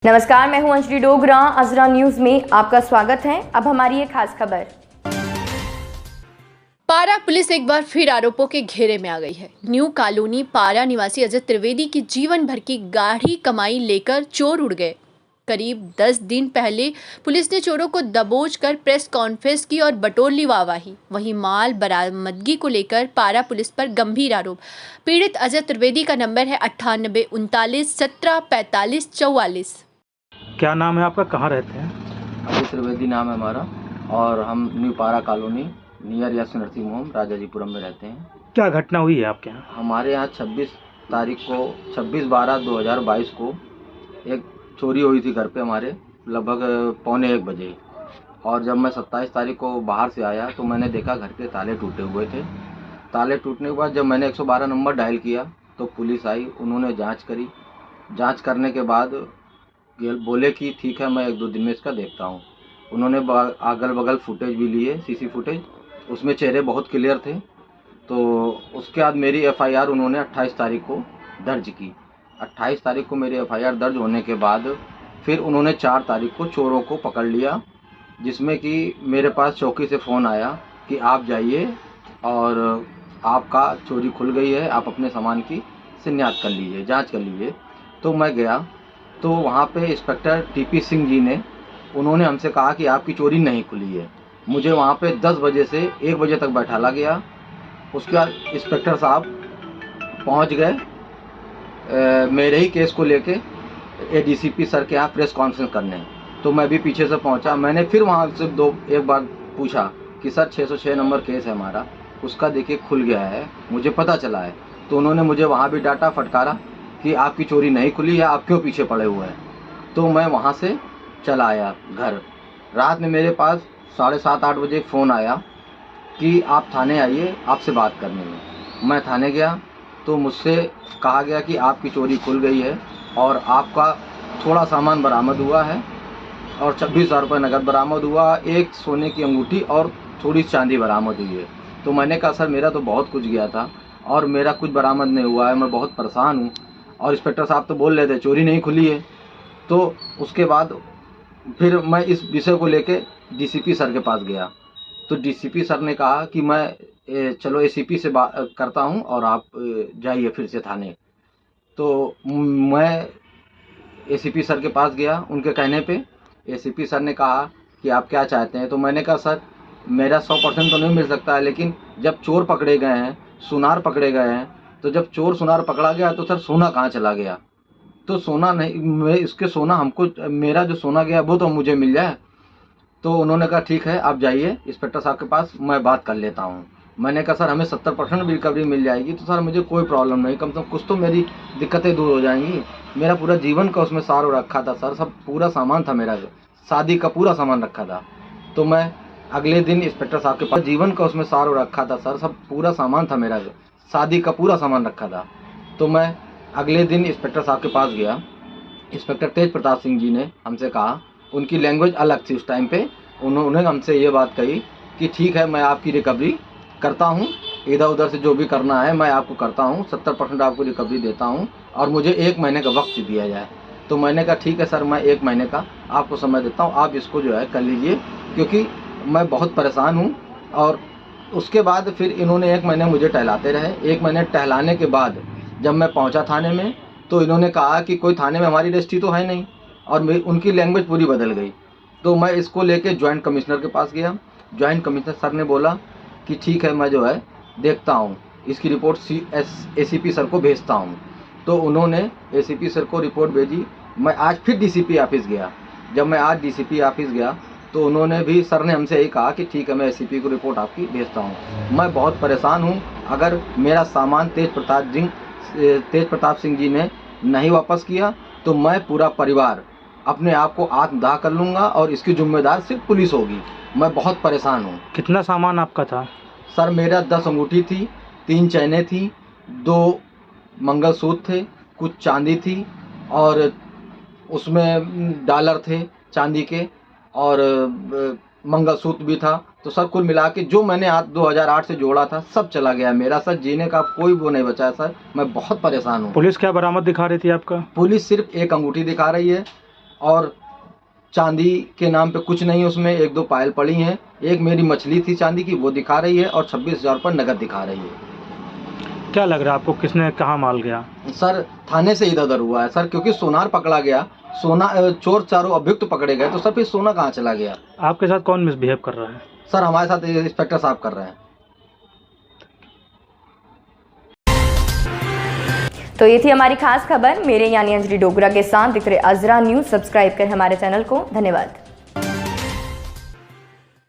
नमस्कार, मैं हूं अंजलि डोगरा। अजरा न्यूज में आपका स्वागत है। अब हमारी ये खास खबर। पारा पुलिस एक बार फिर आरोपों के घेरे में आ गई है। न्यू कॉलोनी पारा निवासी अजय त्रिवेदी की जीवन भर की गाढ़ी कमाई लेकर चोर उड़ गए। करीब 10 दिन पहले पुलिस ने चोरों को दबोच कर प्रेस कॉन्फ्रेंस की और बटोर ली वाहवाही। वहीं माल बरामदगी को लेकर पारा पुलिस पर गंभीर आरोप। पीड़ित अजय त्रिवेदी का नंबर है 98 39 17 45 44। क्या नाम है आपका, कहाँ रहते हैं? अजय त्रिवेदी नाम है हमारा और हम न्यू पारा colony near yes nursing home Rajajipuram में रहते हैं। क्या घटना हुई है आपके यहाँ? हमारे यहाँ 26 तारीख को 26/12/2022 को एक चोरी हुई थी घर पे हमारे, लगभग 12:45 बजे। और जब मैं 27 तारीख को बाहर से आया तो मैंने देखा घर के ताले टूटे हुए थे। ताले टूटने के बाद जब मैंने 112 नंबर डायल किया तो पुलिस आई, उन्होंने जाँच करी। जाँच करने के बाद बोले कि ठीक है, मैं 1-2 दिन में इसका देखता हूँ। उन्होंने अगल बगल फुटेज भी लिए, सीसी फुटेज, उसमें चेहरे बहुत क्लियर थे। तो उसके बाद मेरी एफआईआर उन्होंने 28 तारीख को दर्ज की। 28 तारीख को मेरी एफआईआर दर्ज होने के बाद फिर उन्होंने 4 तारीख को चोरों को पकड़ लिया, जिसमें कि मेरे पास चौकी से फ़ोन आया कि आप जाइए और आपका चोरी खुल गई है, आप अपने सामान की शिनाख्त कर लीजिए, जाँच कर लीजिए। तो मैं गया तो वहाँ पे इंस्पेक्टर टीपी सिंह जी ने, उन्होंने हमसे कहा कि आपकी चोरी नहीं खुली है। मुझे वहाँ पे 10 बजे से 1 बजे तक बैठाला गया। उसके बाद इंस्पेक्टर साहब पहुँच गए मेरे ही केस को लेके एडीसीपी सर के यहाँ प्रेस कॉन्फ्रेंस करने। तो मैं भी पीछे से पहुँचा। मैंने फिर वहाँ से एक बार पूछा कि सर 606 नंबर केस है हमारा, उसका देखिए खुल गया है, मुझे पता चला है। तो उन्होंने मुझे वहाँ भी डांटा, फटकारा कि आपकी चोरी नहीं खुली है, आप क्यों पीछे पड़े हुए हैं। तो मैं वहाँ से चला आया घर। रात में मेरे पास 7:30-8 बजे फ़ोन आया कि आप थाने आइए, आपसे बात करनी है। मैं थाने गया तो मुझसे कहा गया कि आपकी चोरी खुल गई है और आपका थोड़ा सामान बरामद हुआ है और 26,000 रुपये नकद बरामद हुआ, एक सोने की अंगूठी और थोड़ी चांदी बरामद हुई है। तो मैंने कहा सर मेरा तो बहुत कुछ गया था और मेरा कुछ बरामद नहीं हुआ है, मैं बहुत परेशान हूँ। और इंस्पेक्टर साहब तो बोल रहे थे चोरी नहीं खुली है। तो उसके बाद फिर मैं इस विषय को लेके डीसीपी सर के पास गया। तो डीसीपी सर ने कहा कि मैं चलो एसीपी से बात करता हूं और आप जाइए फिर से थाने। तो मैं एसीपी सर के पास गया। उनके कहने पे एसीपी सर ने कहा कि आप क्या चाहते हैं। तो मैंने कहा सर मेरा 100% तो नहीं मिल सकता है, लेकिन जब चोर पकड़े गए हैं, सुनार पकड़े गए हैं, तो जब चोर सुनार पकड़ा गया तो सर सोना कहाँ चला गया? तो सोना नहीं, मैं इसके सोना हमको, मेरा जो सोना गया वो तो मुझे मिल जाए। तो उन्होंने कहा ठीक है, आप जाइए इंस्पेक्टर साहब के पास, मैं बात कर लेता हूँ। मैंने कहा सर हमें 70% भी रिकवरी मिल जाएगी तो सर मुझे कोई प्रॉब्लम नहीं, कम से कम कुछ तो मेरी दिक्कतें दूर हो जाएंगी। मेरा पूरा जीवन का उसमें सार रखा था सर, सब पूरा सामान था मेरा, शादी का पूरा सामान रखा था। तो मैं अगले दिन इंस्पेक्टर साहब के पास, जीवन का उसमें सार रखा था सर, सब पूरा सामान था मेरा, शादी का पूरा सामान रखा था। तो मैं अगले दिन इंस्पेक्टर साहब के पास गया। इंस्पेक्टर तेज प्रताप सिंह जी ने हमसे कहा, उनकी लैंग्वेज अलग थी उस टाइम पे, उन्होंने हमसे ये बात कही कि ठीक है मैं आपकी रिकवरी करता हूँ, इधर उधर से जो भी करना है मैं आपको करता हूँ, 70% आपको रिकवरी देता हूँ और मुझे 1 महीने का वक्त दिया जाए। तो मैंने कहा ठीक है सर, मैं 1 महीने का आपको समय देता हूँ, आप इसको जो है कर लीजिए, क्योंकि मैं बहुत परेशान हूँ। और उसके बाद फिर इन्होंने 1 महीने मुझे टहलाते रहे। 1 महीने टहलाने के बाद जब मैं पहुंचा थाने में तो इन्होंने कहा कि कोई थाने में हमारी रजिस्ट्री तो है नहीं, और उनकी लैंग्वेज पूरी बदल गई। तो मैं इसको लेके जॉइंट कमिश्नर के पास गया। जॉइंट कमिश्नर सर ने बोला कि ठीक है, मैं जो है देखता हूँ, इसकी रिपोर्ट एसीपी सर को भेजता हूँ। तो उन्होंने एसीपी सर को रिपोर्ट भेजी। मैं आज फिर डीसीपी ऑफिस गया। जब मैं आज डीसीपी ऑफिस गया तो उन्होंने भी, सर ने हमसे यही कहा कि ठीक है मैं एसीपी को रिपोर्ट आपकी भेजता हूँ। मैं बहुत परेशान हूँ। अगर मेरा सामान तेज प्रताप सिंह जी ने नहीं वापस किया तो मैं पूरा परिवार अपने आप को आत्मदाह कर लूँगा और इसकी जिम्मेदार सिर्फ पुलिस होगी। मैं बहुत परेशान हूँ। कितना सामान आपका था? सर मेरा 10 अंगूठी थी, 3 चैनें थी, 2 मंगलसूत्र थे, कुछ चांदी थी और उसमें डॉलर थे चांदी के, और मंगलसूत्र भी था। तो सर कुल मिला के जो मैंने 2008 से जोड़ा था सब चला गया मेरा। सर जीने का कोई वो नहीं बचा है सर, मैं बहुत परेशान हूँ। पुलिस क्या बरामद दिखा रही थी आपका? पुलिस सिर्फ 1 अंगूठी दिखा रही है, और चांदी के नाम पे कुछ नहीं, उसमें 1-2 पायल पड़ी हैं। एक मेरी मछली थी चांदी की, वो दिखा रही है और 26,000 रुपये नकद दिखा रही है। क्या लग रहा है आपको, किसने कहाँ माल गया? सर थाने से इधर उधर हुआ है सर, क्योंकि सोनार पकड़ा गया, सोना चोर चारों अभियुक्त पकड़े गए, तो सर फिर सोना कहाँ चला गया? आपके साथ कौन मिसबिहेव कर रहा है? सर हमारे साथ इंस्पेक्टर साहब कर रहे हैं। तो ये थी हमारी खास खबर। मेरे यानी अंजलि डोगरा के साथ दिख रहे अजरा न्यूज़। सब्सक्राइब करें हमारे चैनल को। धन्यवाद।